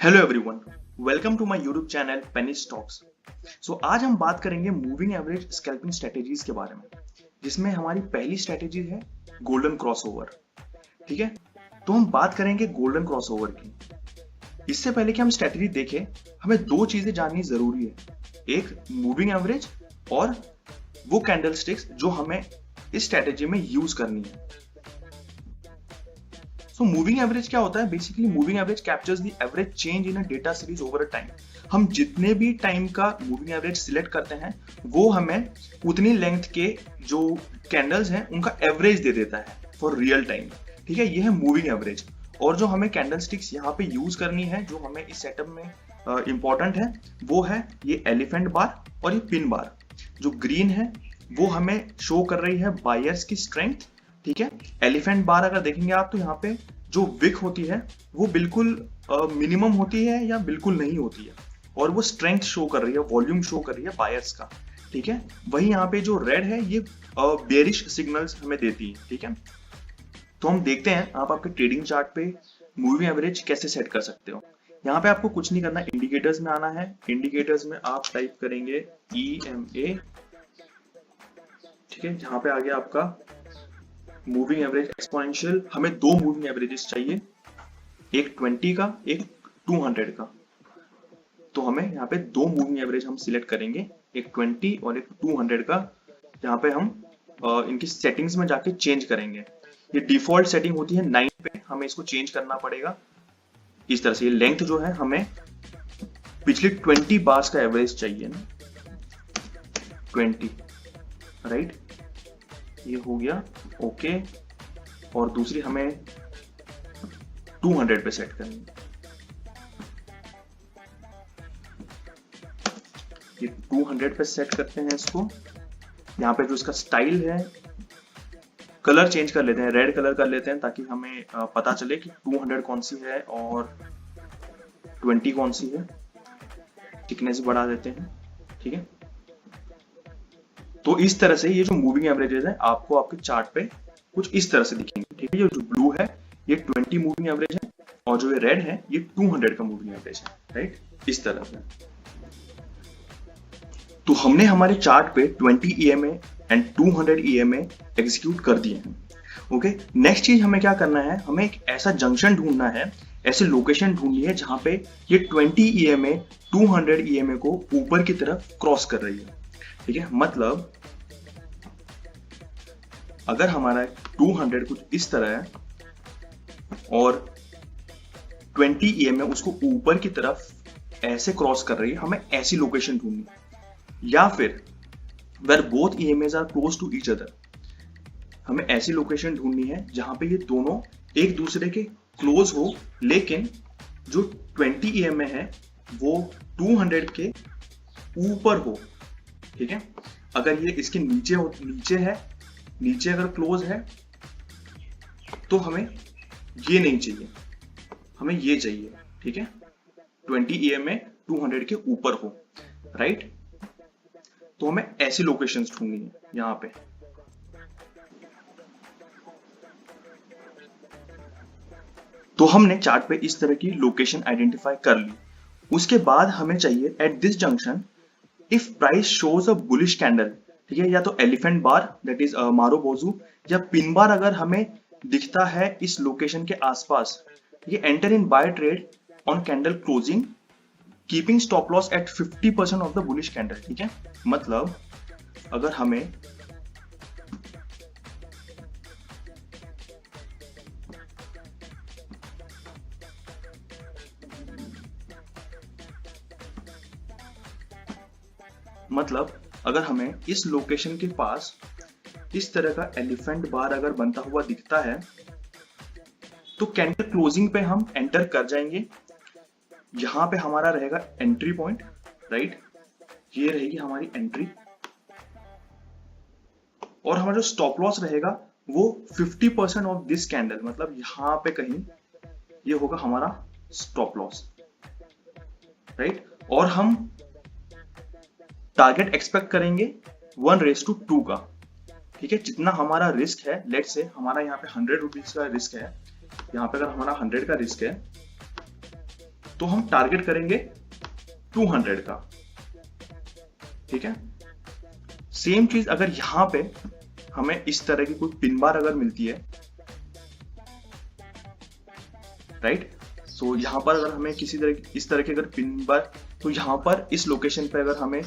Hello everyone, welcome to my YouTube channel penny stocks. आज हम बात करेंगे मूविंग एवरेज स्कैल्पिंग स्ट्रेटेजीज के बारे में, जिसमें हमारी पहली स्ट्रेटेजी है गोल्डन क्रॉसओवर। ठीक है, तो हम बात करेंगे गोल्डन क्रॉसओवर की। इससे पहले कि हम स्ट्रेटेजी देखें, हमें दो चीजें जाननी जरूरी है। एक मूविंग एवरेज और वो कैंडल स्टिक्स जो हमें इस स्ट्रेटेजी में यूज करनी है। मूविंग एवरेज क्या होता है? Basically moving average captures the average change in a data series over a time. हम जितने भी टाइम का मूविंग एवरेज सिलेक्ट करते हैं वो हमें उतनी लेंथ के जो कैंडल्स हैं उनका एवरेज दे देता है फॉर रियल टाइम। ठीक है, ये है मूविंग एवरेज। और जो हमें कैंडल स्टिक्स यहाँ पे यूज करनी है, जो हमें इस सेटअप में इंपॉर्टेंट है, वो है ये एलिफेंट बार और ये पिन बार। जो ग्रीन है वो हमें शो कर रही है बायर्स की स्ट्रेंथ। ठीक है, एलिफेंट बार अगर देखेंगे आप तो यहाँ पे जो विक होती है वो बिल्कुल मिनिमम होती है या बिल्कुल नहीं होती है, और वो स्ट्रेंथ शो कर रही है, वॉल्यूम शो कर रही है बायर्स का। ठीक है, वही यहाँ पे जो रेड है ये बेरिश सिग्नल्स हमें देती है। ठीक है, तो हम देखते हैं आप आपके ट्रेडिंग चार्ट पे मूविंग एवरेज कैसे सेट कर सकते हो। यहाँ पे आपको कुछ नहीं करना, इंडिकेटर्स में आना है। इंडिकेटर्स में आप टाइप करेंगे EMA। ठीक है, यहाँ पे आ गया आपका मूविंग एवरेज एक्सपोनेंशियल। हमें दो मूविंग एवरेजेस चाहिए, एक 20 का, एक 200 का। तो हमें यहाँ पे दो मूविंग एवरेज हम सिलेक्ट करेंगे, एक 20 और एक 200 का। यहाँ पे हम इनकी सेटिंग्स में जाके चेंज करेंगे। ये डिफॉल्ट सेटिंग होती है 9 पे, हमें इसको चेंज करना पड़ेगा इस तरह से। ये लेंथ जो है हमें पिछले 20 बार्स का एवरेज चाहिए ना, 20, राइट। ये हो गया ओके। और दूसरी हमें 200 पे सेट करनी है। ये 200 पे सेट करते हैं इसको। यहाँ पे जो इसका स्टाइल है, कलर चेंज कर लेते हैं, रेड कलर कर लेते हैं ताकि हमें पता चले कि 200 कौन सी है और 20 कौन सी है। थिकनेस बढ़ा देते हैं। ठीक है, तो इस तरह से ये जो मूविंग एवरेजेस है आपको आपके चार्ट पे कुछ इस तरह से दिखेंगे। ठीक है, ये जो ब्लू है ये 20 मूविंग एवरेज है, और जो ये रेड है ये 200 का मूविंग एवरेज है, राइट, इस तरह से। तो हमने हमारे चार्ट पे 20 EMA एंड 200 EMA एग्जीक्यूट कर दिए हैं। ओके, नेक्स्ट चीज हमें क्या करना है, हमें एक ऐसा जंक्शन ढूंढना है, ऐसे लोकेशन ढूंढनी है जहां पे ये 20 EMA 200 EMA को ऊपर की तरफ क्रॉस कर रही है। ठीक है, मतलब अगर हमारा 200 कुछ इस तरह है और 20 EMA उसको ऊपर की तरफ ऐसे क्रॉस कर रही है, हमें ऐसी लोकेशन ढूंढनी है। या फिर where both EMAs are close to each other, हमें ऐसी लोकेशन ढूंढनी है जहां पे ये दोनों एक दूसरे के क्लोज हो, लेकिन जो 20 EMA है वो 200 के ऊपर हो। ठीक है, अगर ये इसके नीचे है, नीचे अगर क्लोज है तो हमें ये नहीं चाहिए, हमें ये चाहिए। ठीक है, 20 EMA 200 के ऊपर हो, राइट। तो हमें ऐसी लोकेशंस ढूंढनी है यहां पे। तो हमने चार्ट पे इस तरह की लोकेशन आइडेंटिफाई कर ली। उसके बाद हमें चाहिए at this junction if price shows a bullish candle. ठीक है, या तो elephant bar that is marubozu, या पिन बार अगर हमें दिखता है इस लोकेशन के आसपास, ये enter in buy trade on candle closing keeping stop loss at 50% of the bullish candle. ठीक है, मतलब अगर हमें इस लोकेशन के पास इस तरह का एलिफेंट बार अगर बनता हुआ दिखता है तो कैंडल क्लोजिंग पे हम एंटर कर जाएंगे। यहां पे हमारा रहेगा एंट्री पॉइंट, राइट, ये रहेगी हमारी एंट्री, और हमारा जो स्टॉप लॉस रहेगा वो 50% ऑफ दिस कैंडल, मतलब यहां पे कहीं ये होगा हमारा स्टॉप लॉस, राइट। और हम टारगेट एक्सपेक्ट करेंगे 1:2 का। ठीक है, जितना हमारा रिस्क है, लेट से हमारा यहाँ पे 100 रुपीज का रिस्क है, यहाँ पे अगर हमारा 100 का रिस्क है तो हम टारगेट करेंगे 200 का, ठीक है। सेम चीज अगर यहां पे हमें इस तरह की कोई पिन बार अगर मिलती है, राइट, सो यहां पर अगर हमें किसी तरह इस तरह की अगर पिन बार, तो यहां पर इस लोकेशन पे अगर हमें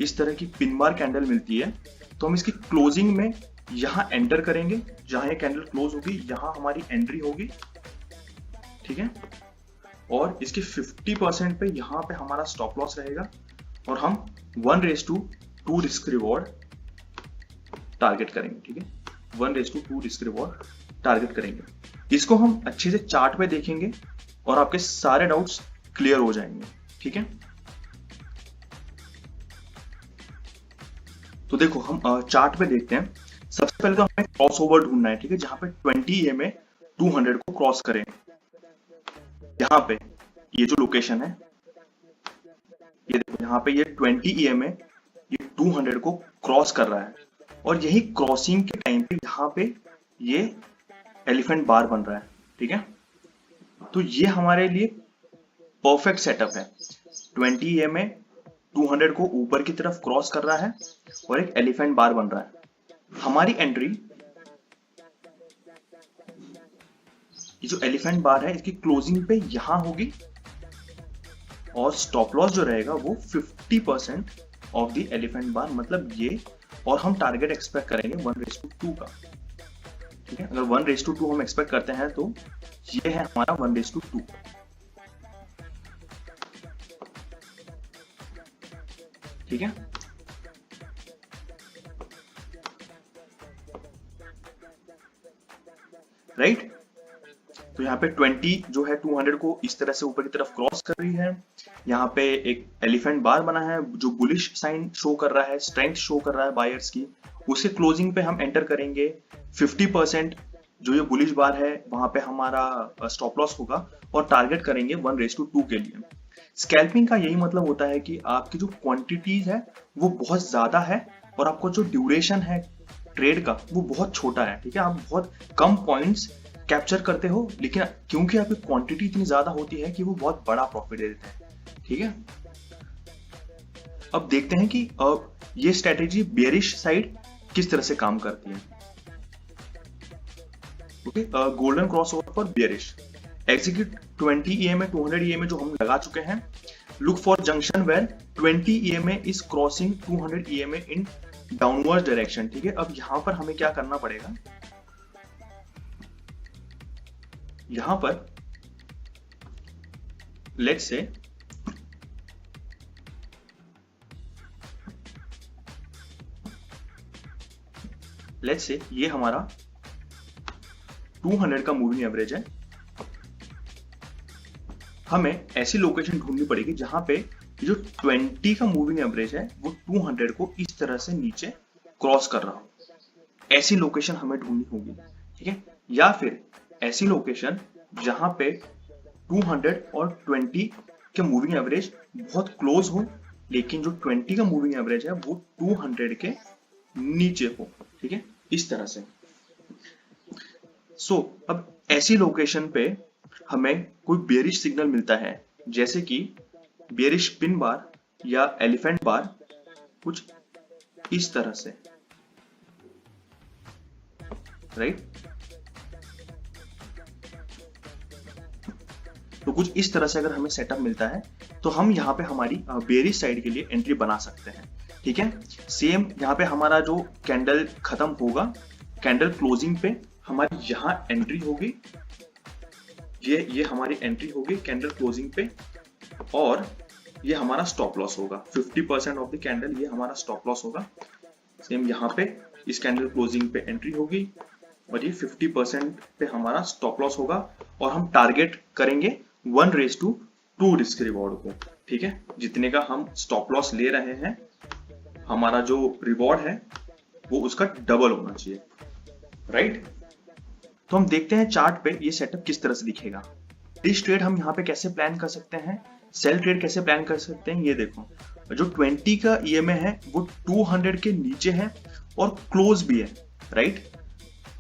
इस तरह की पिन बार कैंडल मिलती है, तो हम इसकी क्लोजिंग में यहां एंटर करेंगे, जहां ये कैंडल क्लोज होगी यहां हमारी एंट्री होगी, ठीक है। और इसके 50% पे यहां पे हमारा स्टॉप लॉस रहेगा और हम 1:2 रिस्क रिवॉर्ड टारगेट करेंगे, ठीक है। 1:2 रिस्क रिवॉर्ड टारगेट करेंगे। इसको हम अच्छे से चार्ट पे देखेंगे और आपके सारे डाउट्स क्लियर हो जाएंगे, ठीक है। तो देखो हम चार्ट पे देखते हैं। सबसे पहले तो हमें क्रॉस ओवर ढूंढना है, ठीक है, जहां पे 20 EMA 200 को क्रॉस करें। यहाँ पे ये जो लोकेशन है, ये देखो यहाँ पे ये 20 EMA ये 200 को क्रॉस कर रहा है और यही क्रॉसिंग के टाइम पे यहाँ पे ये एलिफेंट बार बन रहा है, ठीक है। तो ये हमारे लिए परफेक्ट सेटअप है। 20 EMA 200 को ऊपर की तरफ क्रॉस कर रहा है और एक एलिफेंट बार बन रहा है। हमारी एंट्री, ये जो एलिफेंट बार है इसकी क्लोजिंग पे यहां होगी और स्टॉप लॉस जो रहेगा वो 50% ऑफ द एलिफेंट बार, मतलब ये। और हम टारगेट एक्सपेक्ट करेंगे 1:2 का, ठीक है। अगर 1:2 हम एक्सपेक्ट करते हैं तो ये है हमारा 1:2, ठीक है। राइट, तो यहाँ पे 20 जो है 200 को इस तरह से ऊपर की तरफ क्रॉस कर रही है। यहाँ पे एक एलिफेंट बार बना है जो बुलिश साइन शो कर रहा है, स्ट्रेंथ शो कर रहा है बायर्स की। उसके क्लोजिंग पे हम एंटर करेंगे। 50% जो ये बुलिश बार है वहां पे हमारा स्टॉप लॉस होगा और टारगेट करेंगे 1:2 के लिए। स्कैल्पिंग का यही मतलब होता है कि आपकी जो क्वांटिटीज है वो बहुत ज्यादा है और आपको जो ड्यूरेशन है ट्रेड का वो बहुत छोटा है, ठीक है। आप बहुत कम पॉइंट्स कैप्चर करते हो, लेकिन क्योंकि आपकी क्वांटिटी इतनी ज्यादा होती है कि वो बहुत बड़ा प्रॉफिट दे देते हैं, ठीक है। अब देखते हैं कि ये स्ट्रेटेजी बेयरिश साइड किस तरह से काम करती है। Okay, golden crossover for bearish, execute 20 EMA 200 EMA जो हम लगा चुके हैं। Look for junction where 20 EMA is crossing 200 EMA in downward direction, ठीक है। अब यहां पर हमें क्या करना पड़ेगा, यहां पर लेट्स से ये हमारा 200 का मूविंग एवरेज है। हमें ऐसी लोकेशन ढूंढनी पड़ेगी जहां पे जो 20 का मूविंग एवरेज है वो 200 को इस तरह से नीचे क्रॉस कर रहा हो। ऐसी लोकेशन हमें ढूंढनी होगी, ठीक है। या फिर ऐसी लोकेशन जहां पे 200 और 20 के मूविंग एवरेज बहुत क्लोज हो, लेकिन जो 20 का मूविंग एवरेज है वो 200 के नीचे हो, ठीक है, इस तरह से। अब ऐसी लोकेशन पे हमें कोई बेयरिश सिग्नल मिलता है, जैसे कि बेयरिश पिन बार या एलिफेंट बार, कुछ इस तरह से, राइट। तो कुछ इस तरह से अगर हमें सेटअप मिलता है तो हम यहाँ पे हमारी बेयरिश साइड के लिए एंट्री बना सकते हैं, ठीक है। सेम यहाँ पे हमारा जो कैंडल खत्म होगा, कैंडल क्लोजिंग पे हमारी यहाँ एंट्री होगी, ये हमारी एंट्री होगी कैंडल क्लोजिंग पे, और ये हमारा स्टॉप लॉस होगा। 50% ऑफ द कैंडल ये हमारा स्टॉप लॉस होगा। सेम यहाँ पे इस कैंडल क्लोजिंग पे एंट्री होगी और ये 50% पे हमारा स्टॉप लॉस होगा और हम टारगेट करेंगे 1:2 रिस्क रिवॉर्ड को, ठीक है। जितने का हम स्टॉप लॉस ले रहे हैं हमारा जो रिवॉर्ड है वो उसका डबल होना चाहिए, राइट। तो हम देखते हैं चार्ट पे ये सेटअप किस तरह से दिखेगा। इस ट्रेड हम यहाँ पे कैसे प्लान कर सकते हैं, सेल ट्रेड कैसे प्लान कर सकते हैं, ये देखो। जो 20 का EMA है वो 200 के नीचे है और क्लोज भी है, राइट।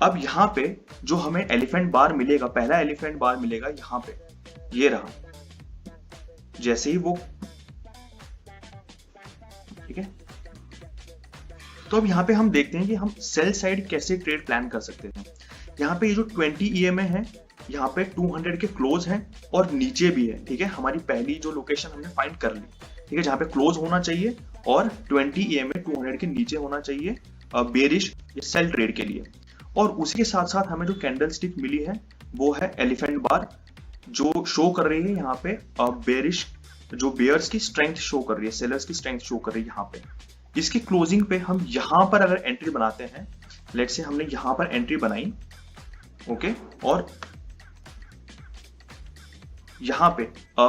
अब यहाँ पे जो हमें एलिफेंट बार मिलेगा, पहला एलिफेंट बार मिलेगा यहाँ पे, ये रहा, जैसे ही वो, ठीक है। तो अब यहाँ पे हम देखते हैं कि हम सेल साइड कैसे ट्रेड प्लान कर सकते हैं। यहाँ पे ये जो 20 EMA है, यहाँ पे 200 के क्लोज है और नीचे भी है, ठीक है। हमारी पहली जो लोकेशन हमने फाइंड कर ली, ठीक है, जहाँ पे क्लोज होना चाहिए और 20 EMA 200 के नीचे होना चाहिए बेरिश या सेल ट्रेड के लिए। और उसी के साथ साथ हमें जो कैंडल स्टिक मिली है वो है एलिफेंट बार, जो शो कर रही है यहाँ पे बेरिश, जो बेयर्स की स्ट्रेंथ शो कर रही है, सेलर्स की स्ट्रेंथ शो कर रही है यहाँ पे। इसकी क्लोजिंग पे हम यहाँ पर अगर एंट्री बनाते हैं, लेट्स से हमने यहाँ पर एंट्री बनाई, ओके, और यहाँ पे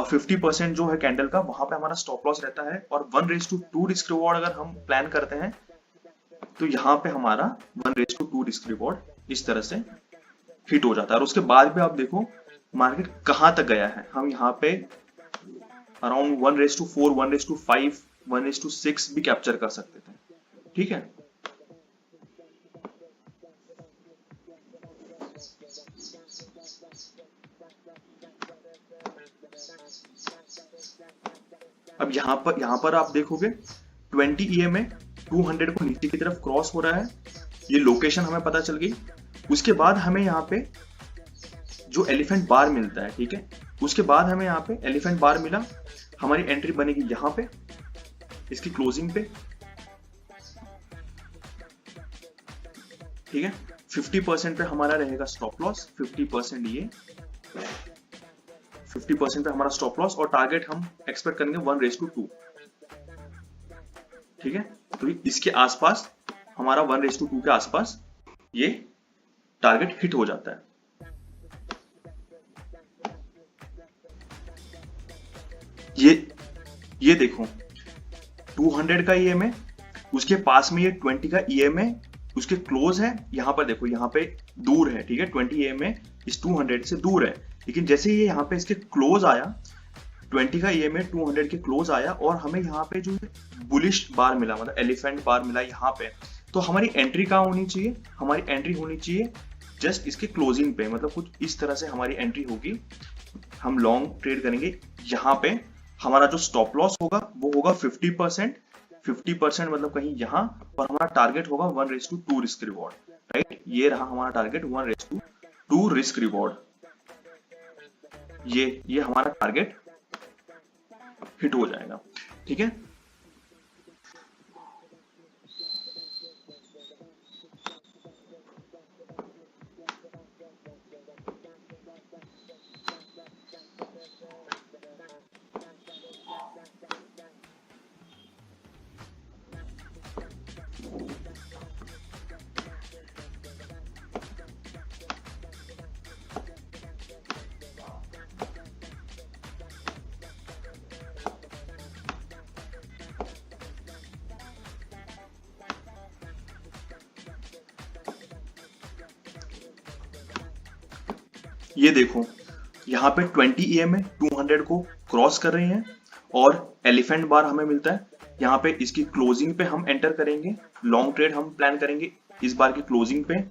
50% जो है कैंडल का, वहां पे हमारा स्टॉप लॉस रहता है और 1:2 रिस्क रिवॉर्ड अगर हम प्लान करते हैं तो यहाँ पे हमारा 1:2 रिस्क रिवॉर्ड इस तरह से हिट हो जाता है। और उसके बाद भी आप देखो मार्केट कहां तक गया है, हम यहाँ पे अराउंड 1:4, 1:5, 1:6 भी कैप्चर कर सकते थे, ठीक है। अब यहाँ पर आप देखोगे 20 EMA 200 को नीचे की तरफ क्रॉस हो रहा है, ये लोकेशन हमें पता चल गई। उसके बाद हमें यहाँ पे जो एलिफेंट बार मिलता है, ठीक है, उसके बाद हमें यहाँ पे एलिफेंट बार मिला, हमारी एंट्री बनेगी यहाँ पे इसकी क्लोजिंग पे, ठीक है। 50% पे हमारा रहेगा स्टॉप लॉस, 50% ये, 50% पे हमारा स्टॉप लॉस और टारगेट हम एक्सपेक्ट करेंगे 1:2, ठीक है। तो इसके आसपास हमारा 1:2 के आसपास ये टारगेट हिट हो जाता है। ये देखो 200 का EMA, उसके पास में ये 20 का EMA, उसके क्लोज है, यहाँ पर देखो यहाँ पे दूर है, ठीक है, 20 EMA इस 200 से दूर है, लेकिन जैसे ये यहाँ पे इसके क्लोज आया, 20 का EMA 200 के क्लोज आया और हमें यहाँ पे जो बुलिश बार मिला, मतलब एलिफेंट बार मिला यहाँ पे, तो हमारी एंट्री कहाँ होनी चाहिए, हमारी एंट्री होनी चाहिए जस्ट इसके क्लोजिंग पे, मतलब कुछ इस तरह से हमारी एंट्री होगी। हम लॉन्ग ट्रेड करेंगे, यहाँ पे हमारा जो स्टॉप लॉस होगा वो होगा 50%, 50% मतलब कहीं यहाँ, और हमारा टारगेट होगा 1:2 रिस्क रिवॉर्ड, राइट। ये रहा हमारा टारगेट 1:2 रिस्क रिवॉर्ड, ये हमारा टारगेट हिट हो जाएगा, ठीक है। ये देखो यहाँ पे 20 EMA 200 को क्रॉस कर रही हैं और एलिफेंट बार हमें मिलता है। यहाँ पे इसकी क्लोजिंग पे हम एंटर करेंगे, लॉन्ग ट्रेड हम प्लान करेंगे इस बार की क्लोजिंग पे।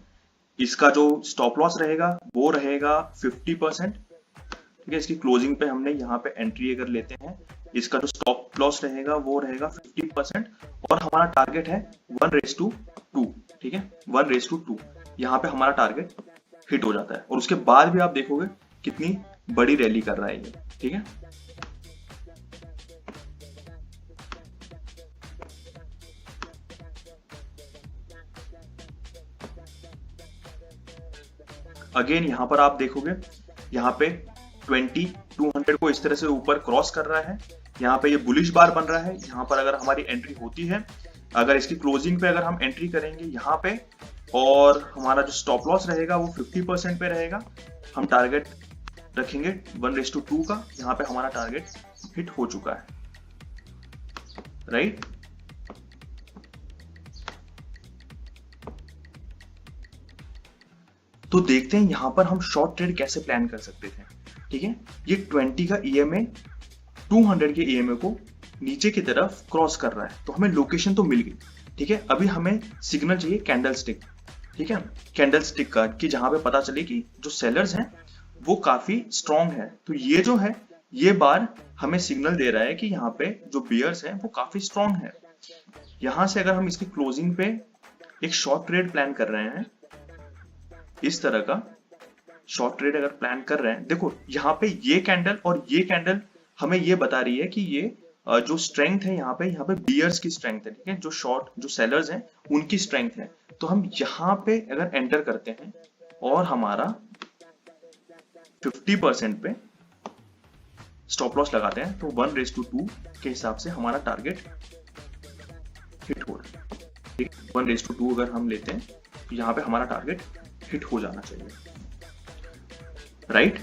इसका जो स्टॉप लॉस रहेगा वो रहेगा 50%, ठीक है। इसकी क्लोजिंग पे हमने यहाँ पे एंट्री अगर लेते हैं, इसका जो स्टॉप लॉस रहेगा वो रहेगा 50% और हमारा टारगेट है 1:2, ठीक है, 1:2। यहाँ पे हमारा टारगेट हिट हो जाता है और उसके बाद भी आप देखोगे कितनी बड़ी रैली कर रहा है ये, ठीक है। अगेन यहाँ पर आप देखोगे यहाँ पे 20 200 को इस तरह से ऊपर क्रॉस कर रहा है, यहाँ पे ये बुलिश बार बन रहा है। यहाँ पर अगर हमारी एंट्री होती है, अगर इसकी क्लोजिंग पे अगर हम एंट्री करेंगे यहाँ पे और हमारा जो स्टॉप लॉस रहेगा वो 50% पे रहेगा, हम टारगेट रखेंगे 1:2 का। यहाँ पे हमारा टारगेट हिट हो चुका है, राइट। तो देखते हैं यहाँ पर हम शॉर्ट ट्रेड कैसे प्लान कर सकते थे, ठीक है। ये 20 का EMA 200 के EMA को नीचे की तरफ क्रॉस कर रहा है, तो हमें लोकेशन तो मिल गई, ठीक है। अभी हमें सिग्नल चाहिए कैंडल स्टिक, ठीक है, कैंडल स्टिक का, कि जहां पे पता चले कि जो सेलर्स हैं वो काफी स्ट्रॉन्ग है। तो ये जो है ये बार हमें सिग्नल दे रहा है कि यहाँ पे जो बियर्स है वो काफी स्ट्रॉन्ग है। यहां से अगर हम इसकी क्लोजिंग पे एक शॉर्ट ट्रेड प्लान कर रहे हैं, इस तरह का शॉर्ट ट्रेड अगर प्लान कर रहे हैं, देखो यहाँ पे ये कैंडल और ये कैंडल हमें ये बता रही है कि ये जो स्ट्रेंथ है यहाँ पे बियर्स की स्ट्रेंथ है, ठीक है, जो सेलर्स हैं उनकी स्ट्रेंथ है। तो हम यहाँ पे अगर एंटर करते हैं और हमारा 50% पे स्टॉप लॉस लगाते हैं, तो 1:2 के हिसाब से हमारा टारगेट हिट हो रहा है, ठीक है। 1:2 अगर हम लेते हैं तो यहाँ पे हमारा टारगेट हिट हो जाना चाहिए, राइट।